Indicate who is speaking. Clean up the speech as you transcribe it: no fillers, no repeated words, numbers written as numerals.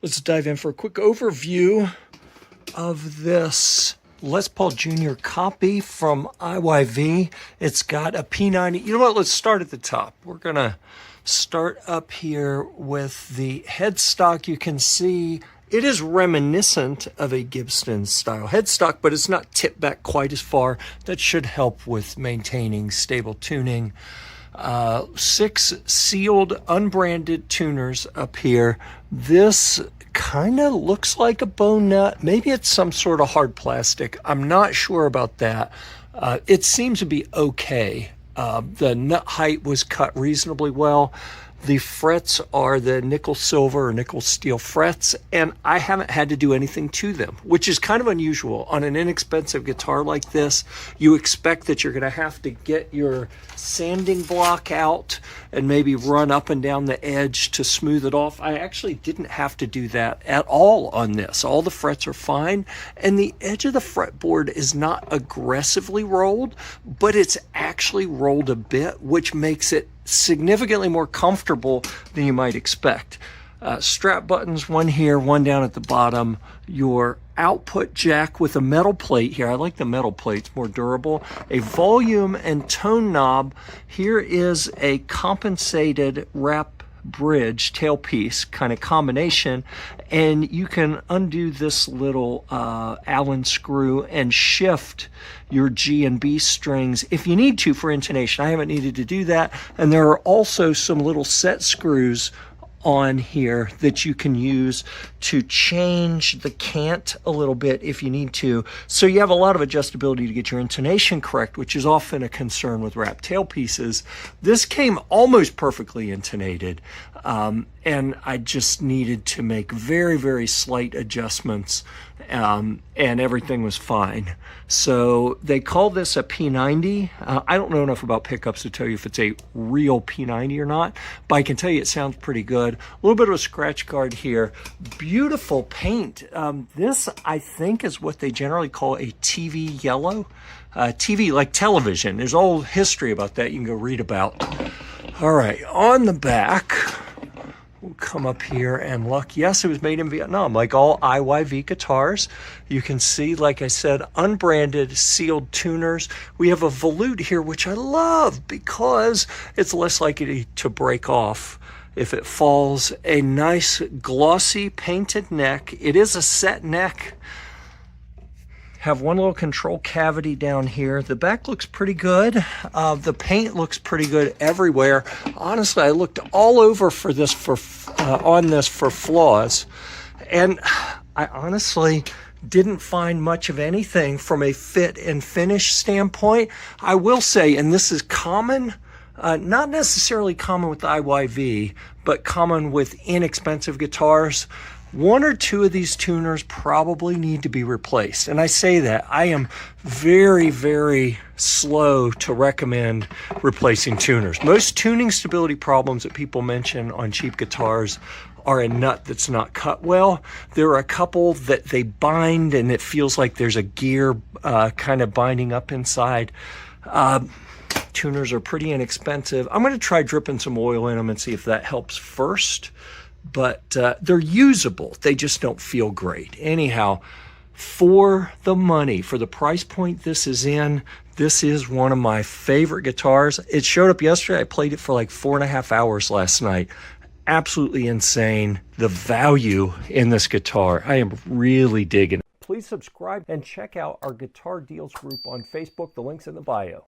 Speaker 1: Let's dive in for a quick overview of this Les Paul Junior copy from IYV. It's got a P90. You know what? Let's start at the top. We're going to start up here with the headstock. You can see it is reminiscent of a Gibson style headstock, but it's not tipped back quite as far. That should help with maintaining stable tuning. 6 sealed, unbranded tuners up here. This kind of looks like a bone nut. Maybe it's some sort of hard plastic. I'm not sure about that. It seems to be okay. The nut height was cut reasonably well. The frets are the nickel silver or nickel steel frets, and I haven't had to do anything to them, which is kind of unusual. On an inexpensive guitar like this, you expect that you're going to have to get your sanding block out and maybe run up and down the edge to smooth it off. I actually didn't have to do that at all on this. All the frets are fine, and the edge of the fretboard is not aggressively rolled, but it's actually rolled a bit, which makes it significantly more comfortable than you might expect. Strap buttons, one here, one down at the bottom. Your output jack with a metal plate here. I like the metal plate, it's more durable. A volume and tone knob. Here is a compensated wrap bridge tailpiece kind of combination, and you can undo this little Allen screw and shift your G and B strings if you need to for intonation. I haven't needed to do that. And there are also some little set screws on here that you can use to change the cant a little bit if you need to. So you have a lot of adjustability to get your intonation correct, which is often a concern with wrap tailpieces. This came almost perfectly intonated, and I just needed to make very, very slight adjustments, and everything was fine. So they call this a P90. I don't know enough about pickups to tell you if it's a real P90 or not, but I can tell you it sounds pretty good. A little bit of a scratch guard here. Beautiful paint. This, I think, is what they generally call a TV yellow. TV, like television. There's a whole history about that you can go read about. All right, on the back, we'll come up here and look. Yes, it was made in Vietnam, like all IYV guitars. You can see, like I said, unbranded sealed tuners. We have a volute here, which I love because it's less likely to break off if it falls. A nice glossy painted neck. It is a set neck. Have one little control cavity down here. The back looks pretty good. The paint looks pretty good everywhere. Honestly, I looked all over for this on this for flaws, and I honestly didn't find much of anything from a fit and finish standpoint. I will say, and this is common, not necessarily common with the IYV, but common with inexpensive guitars. 1 or 2 of these tuners probably need to be replaced. And I say that. I am very, very slow to recommend replacing tuners. Most tuning stability problems that people mention on cheap guitars are a nut that's not cut well. There are a couple that they bind and it feels like there's a gear kind of binding up inside. Tuners are pretty inexpensive. I'm going to try dripping some oil in them and see if that helps first. But they're usable. They just don't feel great. Anyhow, for the money, for the price point this is in, this is one of my favorite guitars. It showed up yesterday. I played it for like 4.5 hours last night. Absolutely insane. The value in this guitar. I am really digging it. Please subscribe and check out our Guitar Deals group on Facebook. The link's in the bio.